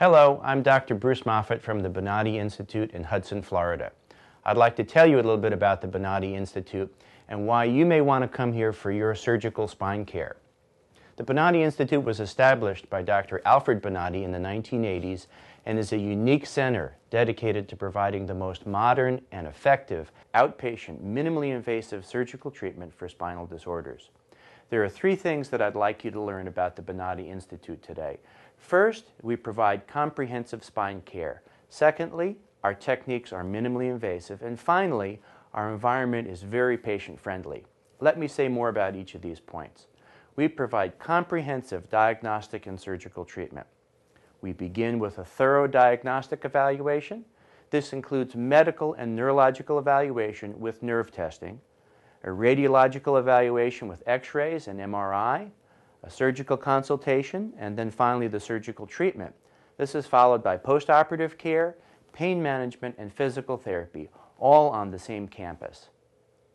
Hello, I'm Dr. Bruce Moffat from the Bonati Institute in Hudson, Florida. I'd like to tell you a little bit about the Bonati Institute and why you may want to come here for your surgical spine care. The Bonati Institute was established by Dr. Alfred Bonati in the 1980s and is a unique center dedicated to providing the most modern and effective outpatient, minimally invasive surgical treatment for spinal disorders. There are three things that I'd like you to learn about the Bonati Institute today. First, we provide comprehensive spine care. Secondly, our techniques are minimally invasive. And finally, our environment is very patient-friendly. Let me say more about each of these points. We provide comprehensive diagnostic and surgical treatment. We begin with a thorough diagnostic evaluation. This includes medical and neurological evaluation with nerve testing, a radiological evaluation with X-rays and MRI, a surgical consultation, and then finally the surgical treatment. This is followed by postoperative care, pain management, and physical therapy, all on the same campus.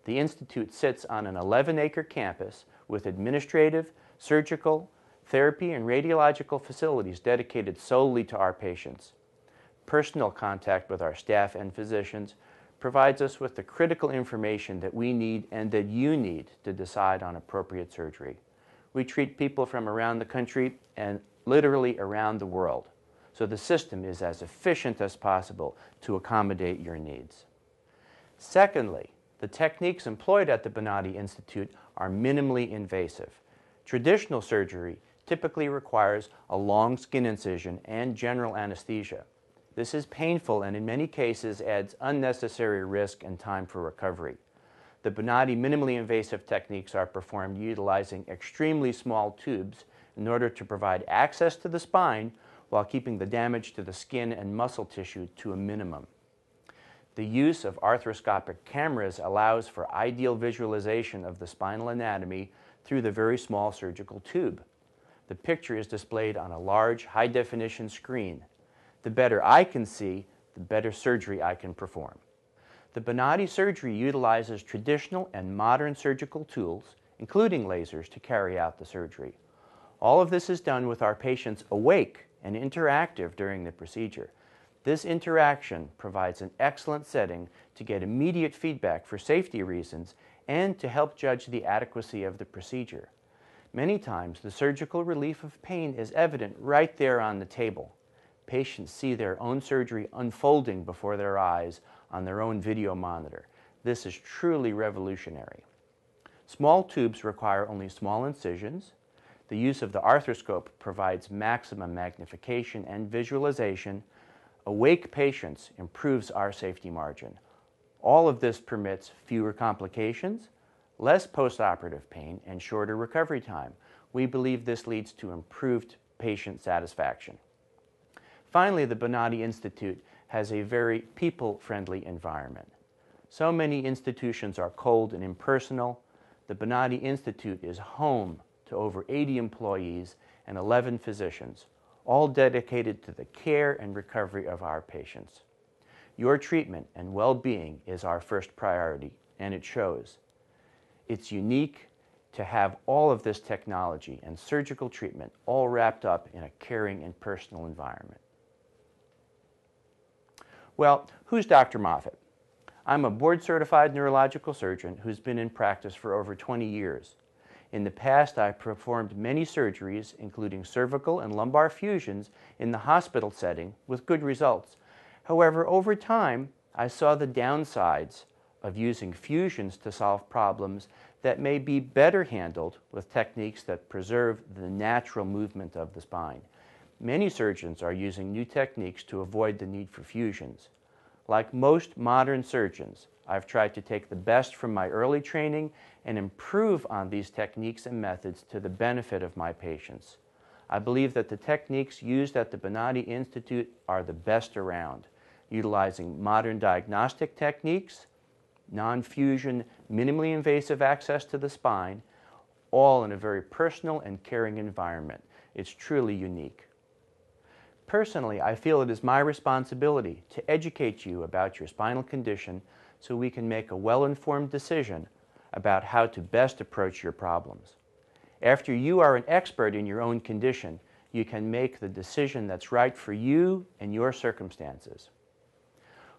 The Institute sits on an 11-acre campus with administrative, surgical, therapy, and radiological facilities dedicated solely to our patients. Personal contact with our staff and physicians provides us with the critical information that we need and that you need to decide on appropriate surgery. We treat people from around the country and literally around the world, so the system is as efficient as possible to accommodate your needs. Secondly, the techniques employed at the Bonati Institute are minimally invasive. Traditional surgery typically requires a long skin incision and general anesthesia. This is painful and in many cases adds unnecessary risk and time for recovery. The Bonati minimally invasive techniques are performed utilizing extremely small tubes in order to provide access to the spine while keeping the damage to the skin and muscle tissue to a minimum. The use of arthroscopic cameras allows for ideal visualization of the spinal anatomy through the very small surgical tube. The picture is displayed on a large, high-definition screen. The better I can see, the better surgery I can perform. The Bonati surgery utilizes traditional and modern surgical tools, including lasers, to carry out the surgery. All of this is done with our patients awake and interactive during the procedure. This interaction provides an excellent setting to get immediate feedback for safety reasons and to help judge the adequacy of the procedure. Many times, the surgical relief of pain is evident right there on the table. Patients see their own surgery unfolding before their eyes on their own video monitor. This is truly revolutionary. Small tubes require only small incisions. The use of the arthroscope provides maximum magnification and visualization. Awake patients improves our safety margin. All of this permits fewer complications, less postoperative pain, and shorter recovery time. We believe this leads to improved patient satisfaction. Finally, the Bonati Institute has a very people-friendly environment. So many institutions are cold and impersonal. The Bonati Institute is home to over 80 employees and 11 physicians, all dedicated to the care and recovery of our patients. Your treatment and well-being is our first priority, and it shows. It's unique to have all of this technology and surgical treatment all wrapped up in a caring and personal environment. Well, who's Dr. Moffat? I'm a board-certified neurological surgeon who's been in practice for over 20 years. In the past, I've performed many surgeries, including cervical and lumbar fusions, in the hospital setting with good results. However, over time, I saw the downsides of using fusions to solve problems that may be better handled with techniques that preserve the natural movement of the spine. Many surgeons are using new techniques to avoid the need for fusions. Like most modern surgeons, I've tried to take the best from my early training and improve on these techniques and methods to the benefit of my patients. I believe that the techniques used at the Bonati Institute are the best around, utilizing modern diagnostic techniques, non-fusion, minimally invasive access to the spine, all in a very personal and caring environment. It's truly unique. Personally, I feel it is my responsibility to educate you about your spinal condition so we can make a well-informed decision about how to best approach your problems. After you are an expert in your own condition, you can make the decision that's right for you and your circumstances.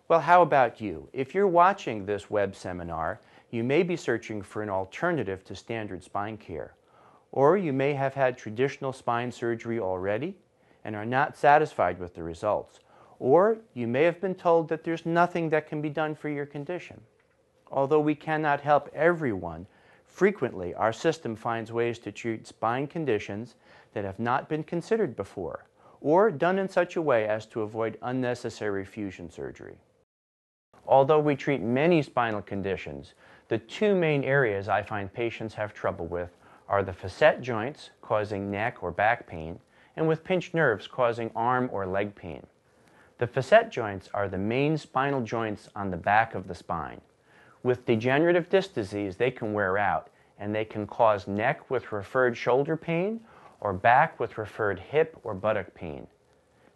Well, how about you? If you're watching this web seminar, you may be searching for an alternative to standard spine care. Or you may have had traditional spine surgery already and are not satisfied with the results. Or you may have been told that there's nothing that can be done for your condition. Although we cannot help everyone, frequently our system finds ways to treat spine conditions that have not been considered before, or done in such a way as to avoid unnecessary fusion surgery. Although we treat many spinal conditions, the two main areas I find patients have trouble with are the facet joints, causing neck or back pain, and with pinched nerves causing arm or leg pain. The facet joints are the main spinal joints on the back of the spine. With degenerative disc disease, they can wear out, and they can cause neck with referred shoulder pain or back with referred hip or buttock pain.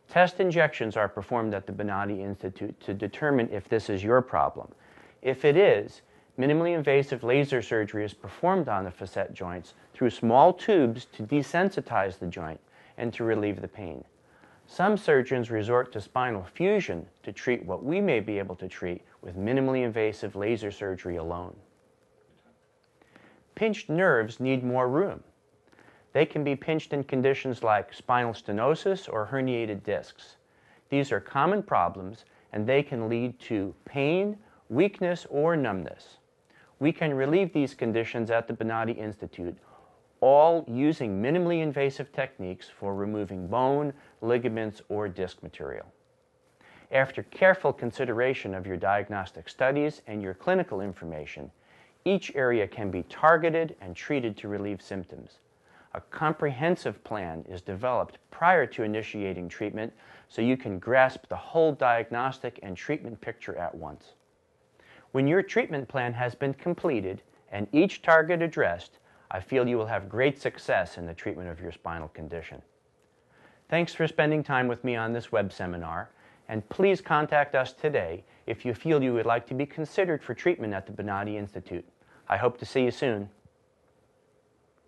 Test injections are performed at the Bonati Institute to determine if this is your problem. If it is, minimally invasive laser surgery is performed on the facet joints through small tubes to desensitize the joint and to relieve the pain. Some surgeons resort to spinal fusion to treat what we may be able to treat with minimally invasive laser surgery alone. Pinched nerves need more room. They can be pinched in conditions like spinal stenosis or herniated discs. These are common problems, and they can lead to pain, weakness, or numbness. We can relieve these conditions at the Bonati Institute, all using minimally invasive techniques for removing bone, ligaments, or disc material. After careful consideration of your diagnostic studies and your clinical information, each area can be targeted and treated to relieve symptoms. A comprehensive plan is developed prior to initiating treatment so you can grasp the whole diagnostic and treatment picture at once. When your treatment plan has been completed and each target addressed, I feel you will have great success in the treatment of your spinal condition. Thanks for spending time with me on this web seminar, and please contact us today if you feel you would like to be considered for treatment at the Bonati Institute. I hope to see you soon.